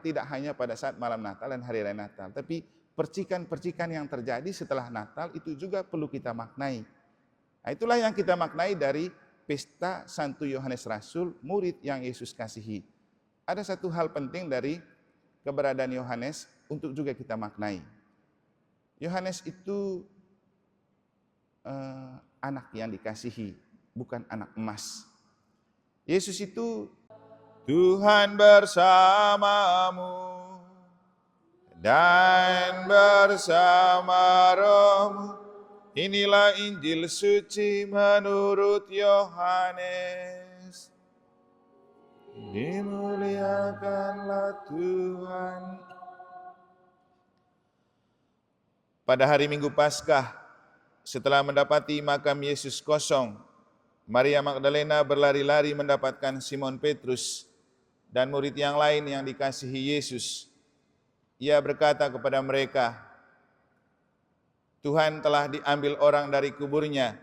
tidak hanya pada saat malam Natal dan hari raya Natal, tapi percikan-percikan yang terjadi setelah Natal itu juga perlu kita maknai. Nah, itulah yang kita maknai dari pesta Santo Yohanes Rasul, murid yang Yesus kasihi. Ada satu hal penting dari keberadaan Yohanes untuk juga kita maknai. Yohanes itu anak yang dikasihi, bukan anak emas. Yesus itu Tuhan bersamamu dan bersama rohmu. Inilah Injil suci menurut Yohanes. Dimuliakanlah Tuhan. Pada hari Minggu Paskah, setelah mendapati makam Yesus kosong, Maria Magdalena berlari-lari mendapatkan Simon Petrus dan murid yang lain yang dikasihi Yesus. Ia berkata kepada mereka, Tuhan telah diambil orang dari kuburnya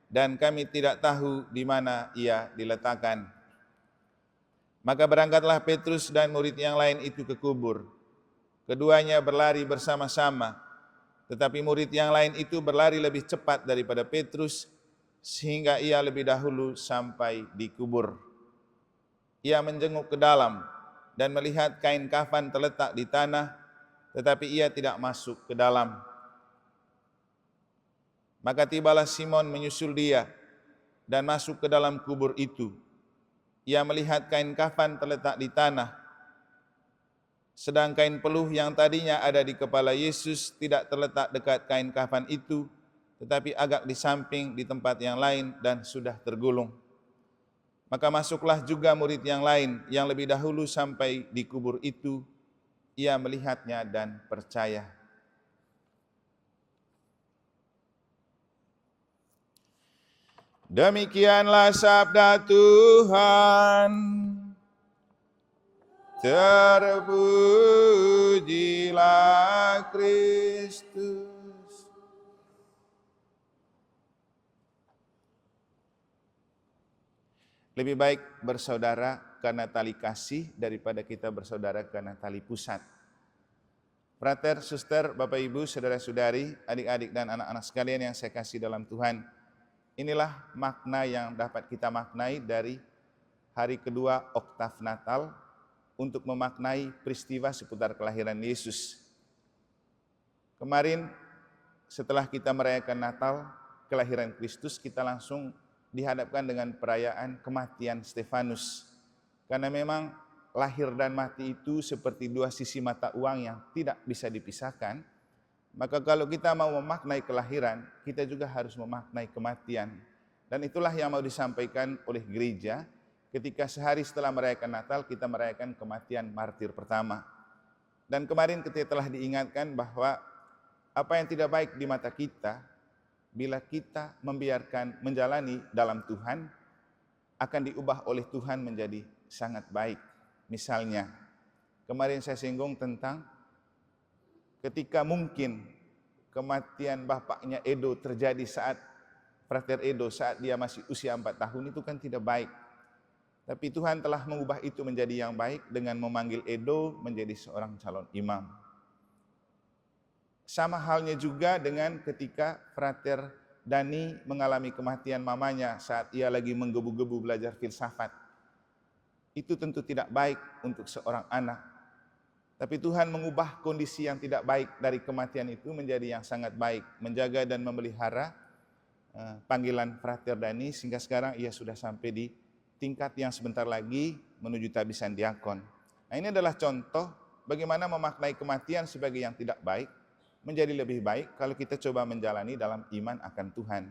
dan kami tidak tahu di mana ia diletakkan. Maka berangkatlah Petrus dan murid yang lain itu ke kubur. Keduanya berlari bersama-sama, tetapi murid yang lain itu berlari lebih cepat daripada Petrus, sehingga ia lebih dahulu sampai di kubur. Ia menjenguk ke dalam dan melihat kain kafan terletak di tanah, tetapi ia tidak masuk ke dalam. Maka tibalah Simon menyusul dia dan masuk ke dalam kubur itu. Ia melihat kain kafan terletak di tanah, sedang kain peluh yang tadinya ada di kepala Yesus tidak terletak dekat kain kafan itu, tetapi agak di samping di tempat yang lain dan sudah tergulung. Maka masuklah juga murid yang lain yang lebih dahulu sampai di kubur itu. Ia melihatnya dan percaya. Demikianlah sabda Tuhan. Terpujilah Kristus. Lebih baik bersaudara karena tali kasih daripada kita bersaudara karena tali pusat. Frater, suster, Bapak Ibu, saudara-saudari, adik-adik dan anak-anak sekalian yang saya kasih dalam Tuhan. Inilah makna yang dapat kita maknai dari hari kedua oktav Natal untuk memaknai peristiwa seputar kelahiran Yesus. Kemarin setelah kita merayakan Natal, kelahiran Kristus, kita langsung dihadapkan dengan perayaan kematian Stefanus. Karena memang lahir dan mati itu seperti dua sisi mata uang yang tidak bisa dipisahkan. Maka kalau kita mau memaknai kelahiran, kita juga harus memaknai kematian. Dan itulah yang mau disampaikan oleh gereja ketika sehari setelah merayakan Natal kita merayakan kematian martir pertama. Dan kemarin kita telah diingatkan bahwa apa yang tidak baik di mata kita, bila kita membiarkan menjalani dalam Tuhan, akan diubah oleh Tuhan menjadi sangat baik. Misalnya, kemarin saya singgung tentang ketika mungkin kematian bapaknya Edo terjadi saat Frater Edo saat dia masih usia 4 tahun, itu kan tidak baik. Tapi Tuhan telah mengubah itu menjadi yang baik dengan memanggil Edo menjadi seorang calon imam. Sama halnya juga dengan ketika Frater Dani mengalami kematian mamanya saat ia lagi menggebu-gebu belajar filsafat. Itu tentu tidak baik untuk seorang anak. Tapi Tuhan mengubah kondisi yang tidak baik dari kematian itu menjadi yang sangat baik. Menjaga dan memelihara panggilan Frater Dani sehingga sekarang ia sudah sampai di tingkat yang sebentar lagi menuju tabisan diakon. Nah, ini adalah contoh bagaimana memaknai kematian sebagai yang tidak baik menjadi lebih baik kalau kita coba menjalani dalam iman akan Tuhan.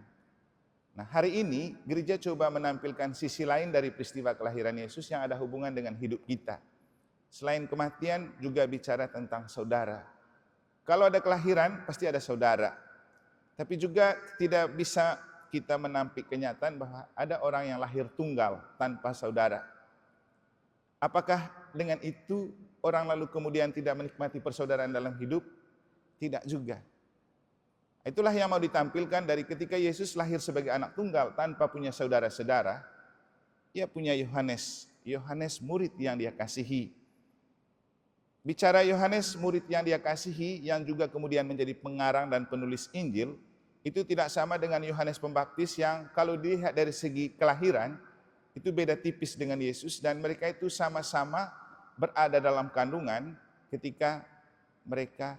Nah, hari ini gereja coba menampilkan sisi lain dari peristiwa kelahiran Yesus yang ada hubungan dengan hidup kita. Selain kematian juga bicara tentang saudara. Kalau ada kelahiran pasti ada saudara. Tapi juga tidak bisa kita menampik kenyataan bahwa ada orang yang lahir tunggal tanpa saudara. Apakah dengan itu orang lalu kemudian tidak menikmati persaudaraan dalam hidup? Tidak juga. Itulah yang mau ditampilkan dari ketika Yesus lahir sebagai anak tunggal tanpa punya saudara-saudara. Ia punya Yohanes murid yang dia kasihi. Bicara Yohanes, murid yang dia kasihi, yang juga kemudian menjadi pengarang dan penulis Injil, itu tidak sama dengan Yohanes Pembaptis yang kalau dilihat dari segi kelahiran, itu beda tipis dengan Yesus, dan mereka itu sama-sama berada dalam kandungan ketika mereka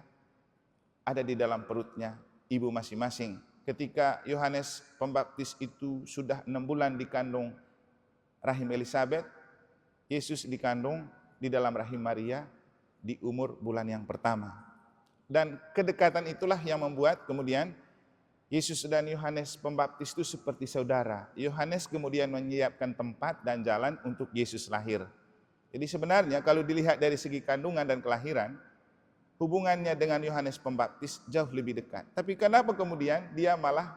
ada di dalam perutnya ibu masing-masing. Ketika Yohanes Pembaptis itu sudah 6 bulan dikandung rahim Elisabet, Yesus dikandung di dalam rahim Maria di umur bulan yang pertama. Dan kedekatan itulah yang membuat kemudian Yesus dan Yohanes Pembaptis itu seperti saudara. Yohanes kemudian menyiapkan tempat dan jalan untuk Yesus lahir. Jadi sebenarnya kalau dilihat dari segi kandungan dan kelahiran, hubungannya dengan Yohanes Pembaptis jauh lebih dekat. Tapi kenapa kemudian dia malah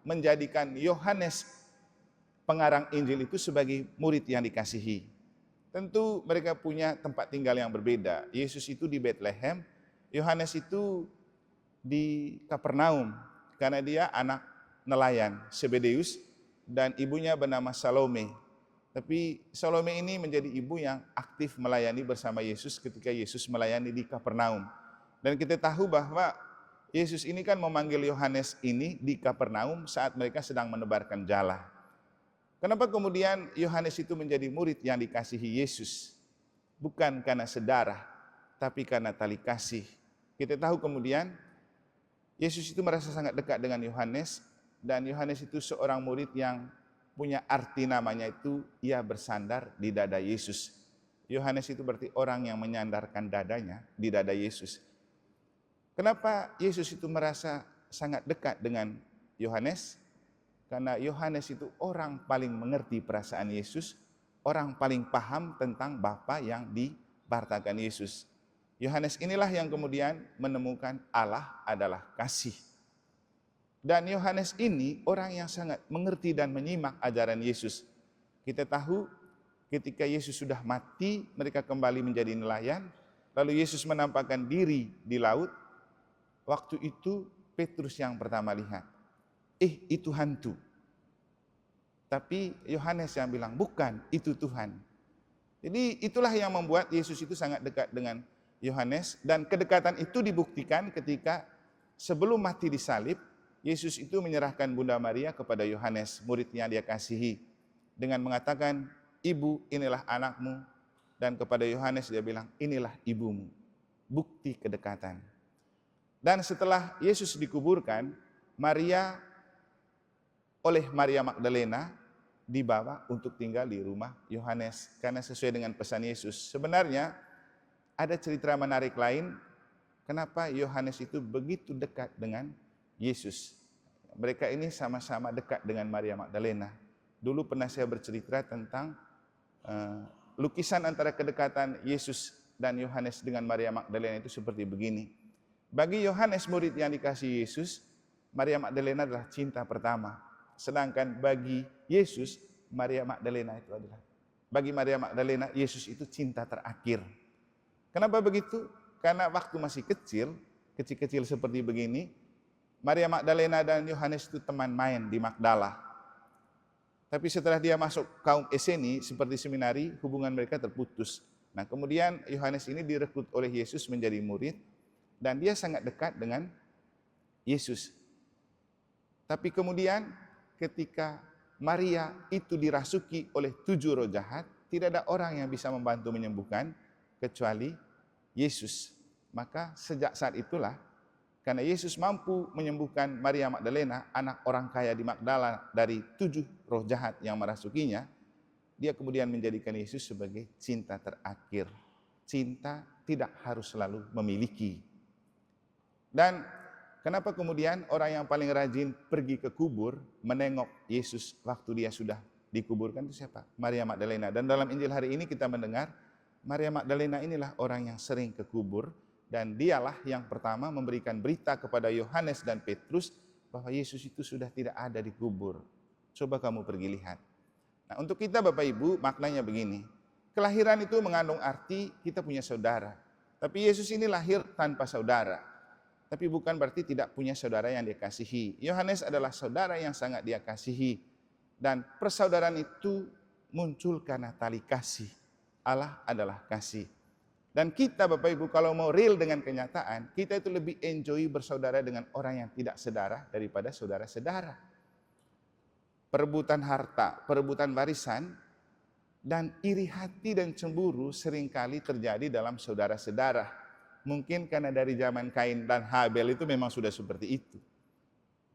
menjadikan Yohanes pengarang Injil itu sebagai murid yang dikasihi? Tentu mereka punya tempat tinggal yang berbeda. Yesus itu di Bethlehem, Yohanes itu di Kapernaum, karena dia anak nelayan Zebedeus dan ibunya bernama Salome. Tapi Salome ini menjadi ibu yang aktif melayani bersama Yesus ketika Yesus melayani di Kapernaum. Dan kita tahu bahwa Yesus ini kan memanggil Yohanes ini di Kapernaum saat mereka sedang menebarkan jala. Kenapa kemudian Yohanes itu menjadi murid yang dikasihi Yesus? Bukan karena sedarah, tapi karena tali kasih. Kita tahu kemudian Yesus itu merasa sangat dekat dengan Yohanes, dan Yohanes itu seorang murid yang punya arti namanya itu ia bersandar di dada Yesus. Yohanes itu berarti orang yang menyandarkan dadanya di dada Yesus. Kenapa Yesus itu merasa sangat dekat dengan Yohanes? Karena Yohanes itu orang paling mengerti perasaan Yesus, orang paling paham tentang Bapa yang dibartakan Yesus. Yohanes inilah yang kemudian menemukan Allah adalah kasih. Dan Yohanes ini orang yang sangat mengerti dan menyimak ajaran Yesus. Kita tahu ketika Yesus sudah mati, mereka kembali menjadi nelayan. Lalu Yesus menampakkan diri di laut. Waktu itu Petrus yang pertama lihat. Itu hantu. Tapi Yohanes yang bilang, bukan, itu Tuhan. Jadi itulah yang membuat Yesus itu sangat dekat dengan Yohanes. Dan kedekatan itu dibuktikan ketika sebelum mati disalib, Yesus itu menyerahkan Bunda Maria kepada Yohanes, murid yang dia kasihi. Dengan mengatakan, ibu inilah anakmu. Dan kepada Yohanes dia bilang, inilah ibumu. Bukti kedekatan. Dan setelah Yesus dikuburkan, Maria oleh Maria Magdalena dibawa untuk tinggal di rumah Yohanes. Karena sesuai dengan pesan Yesus. Sebenarnya ada cerita menarik lain, kenapa Yohanes itu begitu dekat dengan Yesus. Mereka ini sama-sama dekat dengan Maria Magdalena. Dulu pernah saya bercerita tentang lukisan antara kedekatan Yesus dan Yohanes dengan Maria Magdalena itu seperti begini. Bagi Yohanes murid yang dikasihi Yesus, Maria Magdalena adalah cinta pertama. Sedangkan bagi Yesus, Maria Magdalena itu adalah, bagi Maria Magdalena, Yesus itu cinta terakhir. Kenapa begitu? Karena waktu masih kecil-kecil seperti begini, Maria Magdalena dan Yohanes itu teman main di Magdala. Tapi setelah dia masuk kaum Eseni, seperti seminari, hubungan mereka terputus. Nah kemudian Yohanes ini direkrut oleh Yesus menjadi murid, dan dia sangat dekat dengan Yesus. Tapi kemudian ketika Maria itu dirasuki oleh 7 roh jahat, tidak ada orang yang bisa membantu menyembuhkan kecuali Yesus. Maka sejak saat itulah, karena Yesus mampu menyembuhkan Maria Magdalena, anak orang kaya di Magdala, dari 7 roh jahat yang merasukinya, dia kemudian menjadikan Yesus sebagai cinta terakhir. Cinta tidak harus selalu memiliki. Dan kenapa kemudian orang yang paling rajin pergi ke kubur menengok Yesus waktu dia sudah dikuburkan itu siapa? Maria Magdalena. Dan dalam Injil hari ini kita mendengar Maria Magdalena inilah orang yang sering ke kubur, dan dialah yang pertama memberikan berita kepada Yohanes dan Petrus bahwa Yesus itu sudah tidak ada di kubur. Coba kamu pergi lihat. Nah, untuk kita Bapak Ibu maknanya begini. Kelahiran itu mengandung arti kita punya saudara. Tapi Yesus ini lahir tanpa saudara. Tapi bukan berarti tidak punya saudara yang dia kasihi. Yohanes adalah saudara yang sangat dia kasihi. Dan persaudaraan itu muncul karena tali kasih. Allah adalah kasih. Dan kita Bapak Ibu kalau mau real dengan kenyataan, kita itu lebih enjoy bersaudara dengan orang yang tidak sedarah daripada saudara-saudara. Perebutan harta, perebutan warisan, dan iri hati dan cemburu seringkali terjadi dalam saudara-saudara. Mungkin karena dari zaman Kain dan Habel itu memang sudah seperti itu.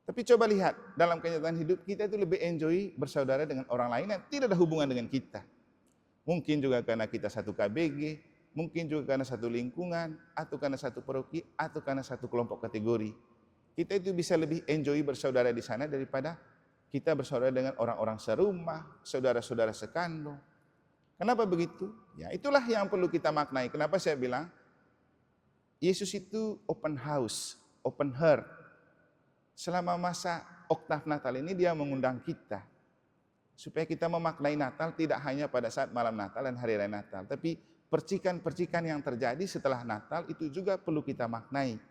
Tapi coba lihat, dalam kenyataan hidup kita itu lebih enjoy bersaudara dengan orang lain yang tidak ada hubungan dengan kita. Mungkin juga karena kita satu KBG, mungkin juga karena satu lingkungan, atau karena satu paroki, atau karena satu kelompok kategori. Kita itu bisa lebih enjoy bersaudara di sana daripada kita bersaudara dengan orang-orang serumah, saudara-saudara sekandung. Kenapa begitu? Ya itulah yang perlu kita maknai. Kenapa saya bilang, Yesus itu open house, open heart. Selama masa oktav Natal ini dia mengundang kita. Supaya kita memaknai Natal tidak hanya pada saat malam Natal dan hari raya Natal. Tapi percikan-percikan yang terjadi setelah Natal itu juga perlu kita maknai.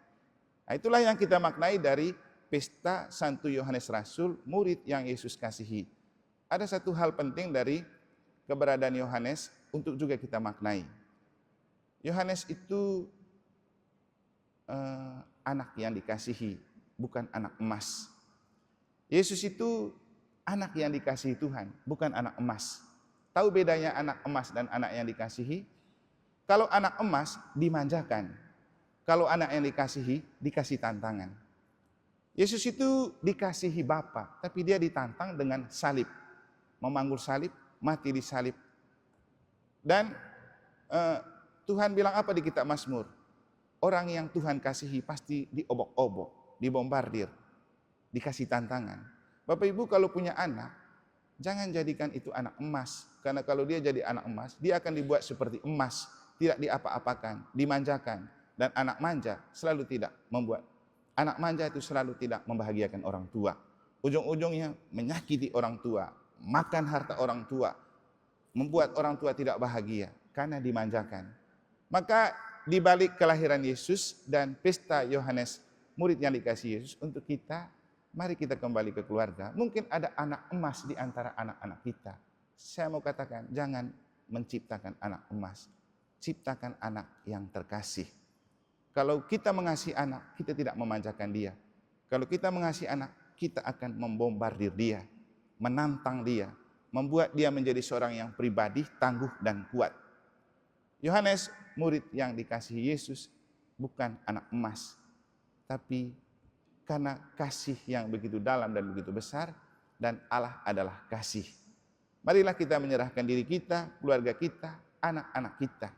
Nah, itulah yang kita maknai dari pesta Santo Yohanes Rasul, murid yang Yesus kasihi. Ada satu hal penting dari keberadaan Yohanes untuk juga kita maknai. Yohanes itu anak yang dikasihi, bukan anak emas. Yesus itu anak yang dikasihi Tuhan, bukan anak emas. Tahu bedanya anak emas dan anak yang dikasihi? Kalau anak emas dimanjakan, kalau anak yang dikasihi dikasih tantangan. Yesus itu dikasihi Bapa, tapi dia ditantang dengan salib, memanggul salib, mati di salib. Dan Tuhan bilang apa di kitab Mazmur? Orang yang Tuhan kasihi pasti diobok-obok, dibombardir, dikasih tantangan. Bapak Ibu kalau punya anak, jangan jadikan itu anak emas. Karena kalau dia jadi anak emas, dia akan dibuat seperti emas. Tidak diapa-apakan, dimanjakan. Dan anak manja selalu tidak membuat. Anak manja itu selalu tidak membahagiakan orang tua. Ujung-ujungnya menyakiti orang tua, makan harta orang tua, membuat orang tua tidak bahagia karena dimanjakan. Maka di balik kelahiran Yesus dan pesta Yohanes, murid yang dikasih Yesus, untuk kita, mari kita kembali ke keluarga. Mungkin ada anak emas di antara anak-anak kita. Saya mau katakan, jangan menciptakan anak emas. Ciptakan anak yang terkasih. Kalau kita mengasihi anak, kita tidak memanjakan dia. Kalau kita mengasihi anak, kita akan membombardir dia, menantang dia, membuat dia menjadi seorang yang pribadi, tangguh dan kuat. Yohanes, murid yang dikasihi Yesus, bukan anak emas, tapi karena kasih yang begitu dalam dan begitu besar, dan Allah adalah kasih. Marilah kita menyerahkan diri kita, keluarga kita, anak-anak kita,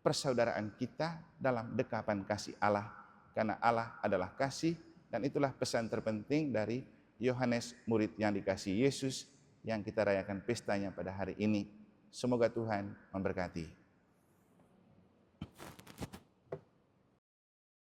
persaudaraan kita dalam dekapan kasih Allah. Karena Allah adalah kasih, dan itulah pesan terpenting dari Yohanes, murid yang dikasihi Yesus, yang kita rayakan pestanya pada hari ini. Semoga Tuhan memberkati.